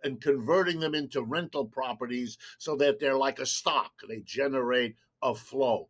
and converting them into rental properties so that they're like a stock. They generate a flow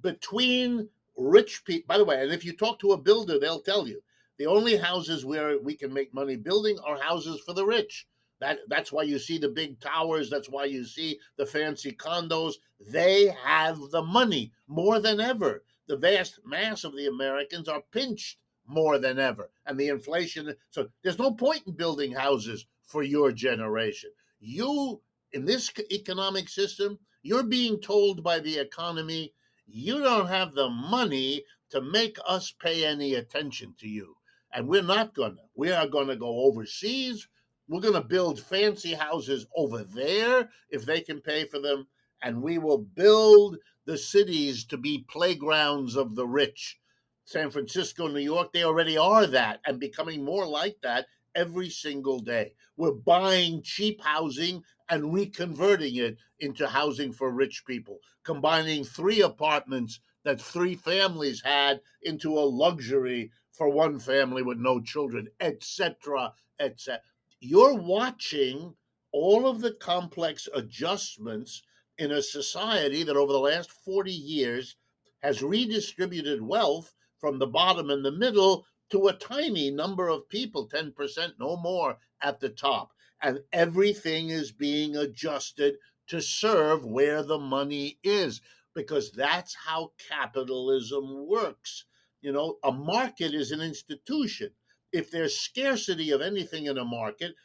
between rich people. By the way, and if you talk to a builder, they'll tell you the only houses where we can make money building are houses for the rich. That's why you see the big towers. That's why you see the fancy condos. They have the money more than ever. The vast mass of the Americans are pinched more than ever, and the inflation. So there's no point in building houses for your generation. You in this economic system, you're being told by the economy you don't have the money to make us pay any attention to you. And we're not gonna. We are gonna go overseas. We're gonna build fancy houses over there if they can pay for them. And we will build the cities to be playgrounds of the rich. San Francisco, New York, they already are that and becoming more like that every single day. We're buying cheap housing and reconverting it into housing for rich people, combining 3 apartments that 3 families had into a luxury for 1 family with no children, etc., etc. You're watching all of the complex adjustments in a society that over the last 40 years has redistributed wealth from the bottom and the middle to a tiny number of people, 10%, no more, at the top. And everything is being adjusted to serve where the money is, because that's how capitalism works. A market is an institution. If there's scarcity of anything in a market,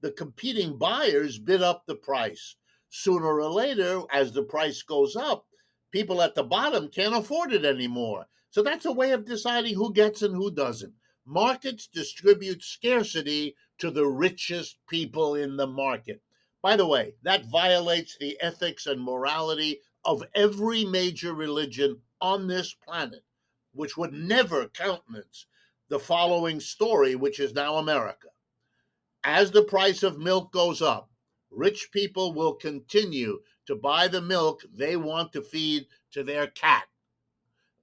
the competing buyers bid up the price. Sooner or later, as the price goes up, people at the bottom can't afford it anymore. So that's a way of deciding who gets and who doesn't. Markets distribute scarcity to the richest people in the market. By the way, that violates the ethics and morality of every major religion on this planet, which would never countenance the following story, which is now America. As the price of milk goes up, rich people will continue to buy the milk they want to feed to their cat.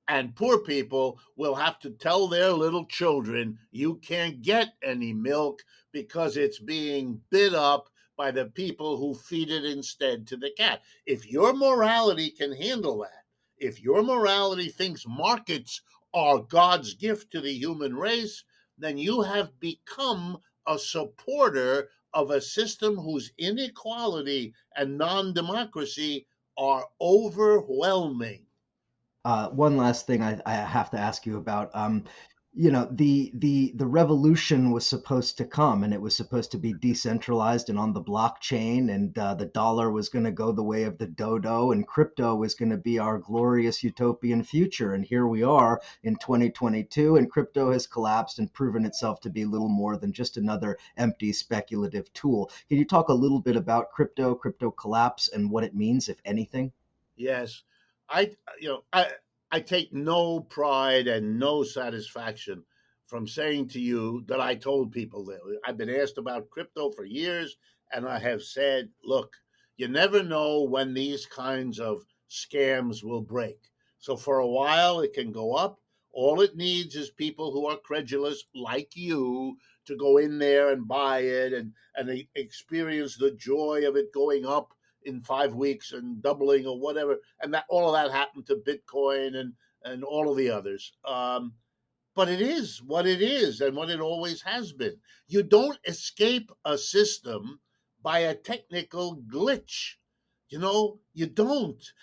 And poor people will have to tell their little children, you can't get any milk because it's being bid up by the people who feed it instead to the cat. If your morality can handle that, if your morality thinks markets are God's gift to the human race, then you have become a supporter of a system whose inequality and non democracy are overwhelming. One last thing I have to ask you about. The revolution was supposed to come, and it was supposed to be decentralized and on the blockchain, and the dollar was going to go the way of the dodo, and crypto was going to be our glorious utopian future. And here we are in 2022, and crypto has collapsed and proven itself to be little more than just another empty speculative tool. Can you talk a little bit about crypto collapse, and what it means, if anything? Yes, I take no pride and no satisfaction from saying to you that I told people that. I've been asked about crypto for years, and I have said, look, you never know when these kinds of scams will break. So for a while, it can go up. All it needs is people who are credulous, like you, to go in there and buy it and experience the joy of it going up in 5 weeks and doubling or whatever. And that all of that happened to Bitcoin and all of the others. But it is what it is and what it always has been. You don't escape a system by a technical glitch. You don't.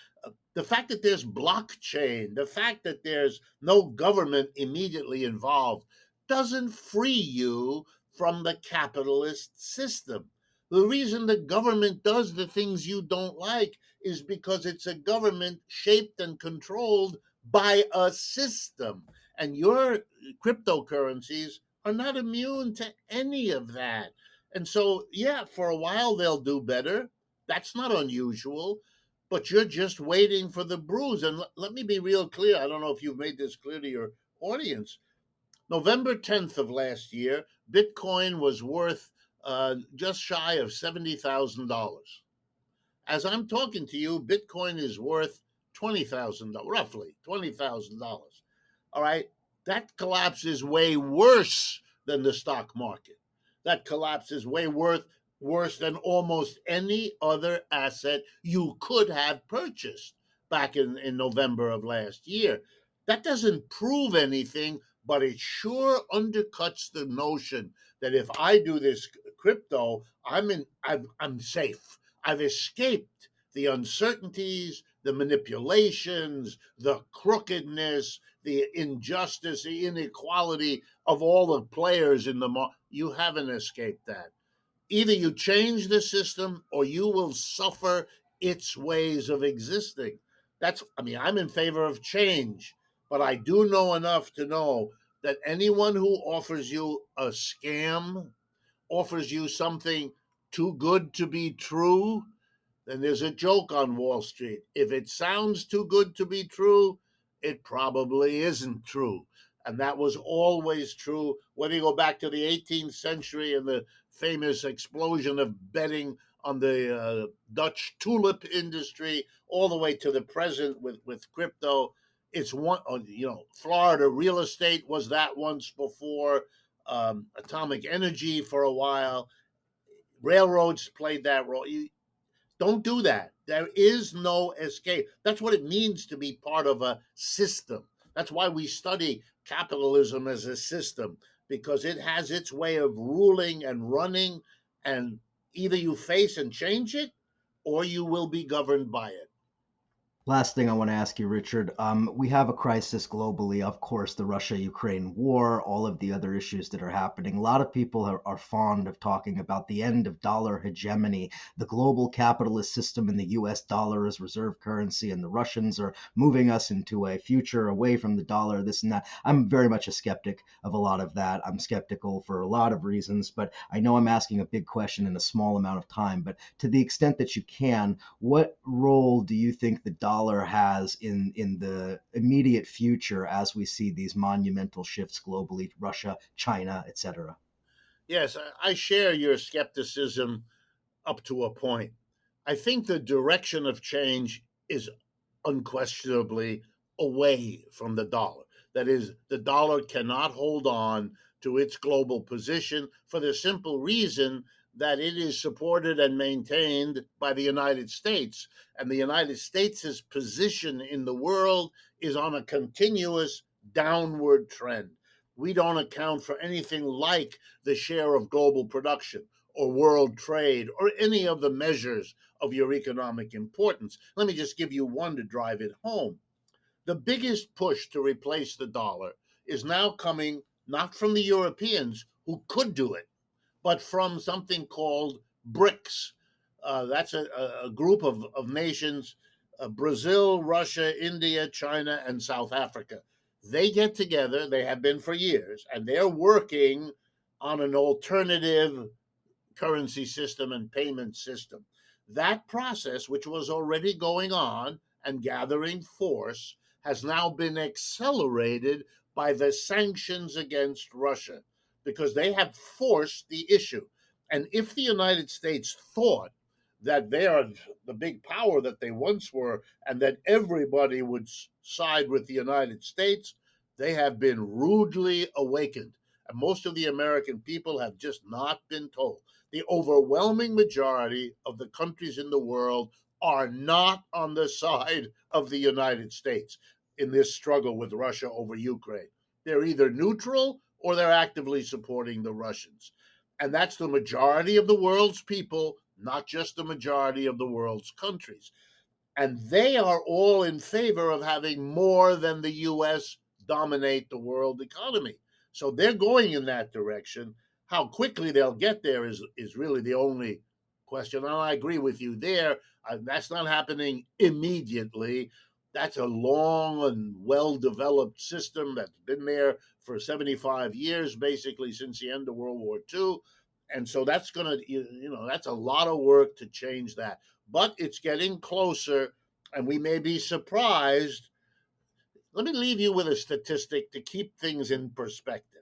The fact that there's blockchain, the fact that there's no government immediately involved, doesn't free you from the capitalist system. The reason the government does the things you don't like is because it's a government shaped and controlled by a system. And your cryptocurrencies are not immune to any of that. And so, yeah, for a while they'll do better. That's not unusual, but you're just waiting for the bruise. And let me be real clear. I don't know if you've made this clear to your audience. November 10th of last year, Bitcoin was worth just shy of $70,000. As I'm talking to you, Bitcoin is worth $20,000, roughly $20,000. All right. That collapse is way worse than the stock market. that collapse is way worse than almost any other asset you could have purchased back in November of last year. That doesn't prove anything, but it sure undercuts the notion that if I do this crypto, I'm safe. I've escaped the uncertainties, the manipulations, the crookedness, the injustice, the inequality of all the players in the market. You haven't escaped that. Either you change the system or you will suffer its ways of existing. I mean, I'm in favor of change, but I do know enough to know that anyone who offers you a scam, offers you something too good to be true, then there's a joke on Wall Street. If it sounds too good to be true, it probably isn't true. And that was always true. Whether you go back to the 18th century and the famous explosion of betting on the Dutch tulip industry, all the way to the present with crypto, it's one, Florida real estate was that once before, atomic energy for a while, railroads played that role. Don't do that. There is no escape. That's what it means to be part of a system. That's why we study capitalism as a system, because it has its way of ruling and running, and either you face and change it or you will be governed by it. Last thing I want to ask you, Richard. We have a crisis globally, of course, the Russia Ukraine war, all of the other issues that are happening. A lot of people are fond of talking about the end of dollar hegemony, the global capitalist system, and the US dollar as reserve currency, and the Russians are moving us into a future away from the dollar, this and that. I'm very much a skeptic of a lot of that. I'm skeptical for a lot of reasons, but I know I'm asking a big question in a small amount of time. But to the extent that you can, what role do you think the dollar has in the immediate future as we see these monumental shifts globally, Russia, China, etc.? Yes, I share your skepticism up to a point. I think the direction of change is unquestionably away from the dollar. That is, the dollar cannot hold on to its global position for the simple reason that it is supported and maintained by the United States. And the United States' position in the world is on a continuous downward trend. We don't account for anything like the share of global production or world trade or any of the measures of your economic importance. Let me just give you one to drive it home. The biggest push to replace the dollar is now coming not from the Europeans, who could do it, but from something called BRICS. That's a group of nations: Brazil, Russia, India, China, and South Africa. They get together, they have been for years, and they're working on an alternative currency system and payment system. That process, which was already going on and gathering force, has now been accelerated by the sanctions against Russia, because they have forced the issue. And if the United States thought that they are the big power that they once were and that everybody would side with the United States, they have been rudely awakened. And most of the American people have just not been told. The overwhelming majority of the countries in the world are not on the side of the United States in this struggle with Russia over Ukraine. They're either neutral or they're actively supporting the Russians. And that's the majority of the world's people, not just the majority of the world's countries. And they are all in favor of having more than the US dominate the world economy. So they're going in that direction. How quickly they'll get there is really the only question. And I agree with you there. That's not happening immediately. That's a long and well developed system that's been there for 75 years, basically since the end of World War II. And so that's going to, that's a lot of work to change that. But it's getting closer, and we may be surprised. Let me leave you with a statistic to keep things in perspective.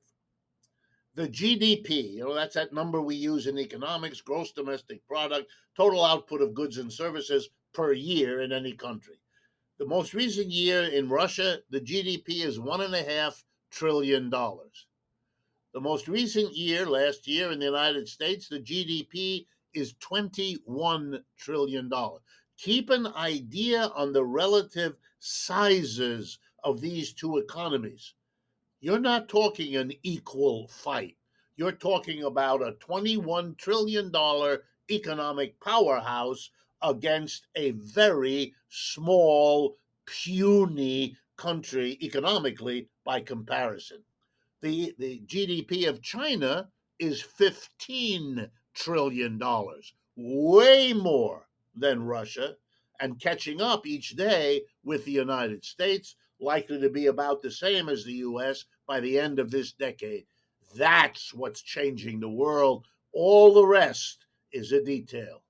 The GDP, that's that number we use in economics, gross domestic product, total output of goods and services per year in any country. The most recent year in Russia, the GDP is $1.5 trillion. The most recent year, last year in the United States, the GDP is $21 trillion. Keep an idea on the relative sizes of these two economies. You're not talking an equal fight. You're talking about a $21 trillion economic powerhouse against a very small, puny country economically by comparison. The GDP of China is $15 trillion, way more than Russia, and catching up each day with the United States, likely to be about the same as the US by the end of this decade. That's what's changing the world. All the rest is a detail.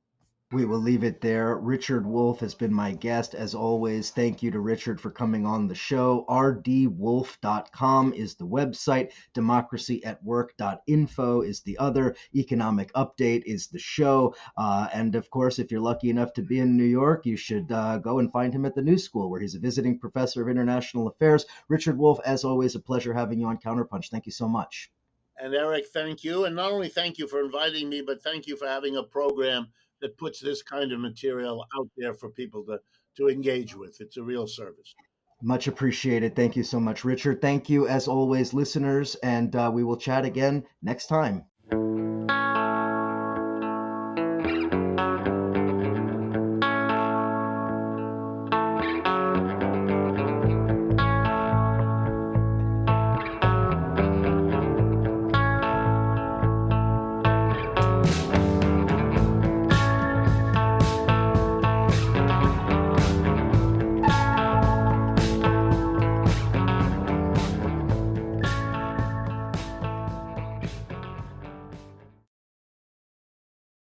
We will leave it there. Richard Wolff has been my guest. As always, thank you to Richard for coming on the show. rdwolf.com is the website. democracyatwork.info is the other. Economic Update is the show. And of course, if you're lucky enough to be in New York, you should go and find him at the New School, where he's a visiting professor of international affairs. Richard Wolff, as always, a pleasure having you on Counterpunch. Thank you so much. And Eric, thank you. And not only thank you for inviting me, but thank you for having a program that puts this kind of material out there for people to engage with. It's a real service. Much appreciated. Thank you so much, Richard. Thank you, as always, listeners, and we will chat again next time.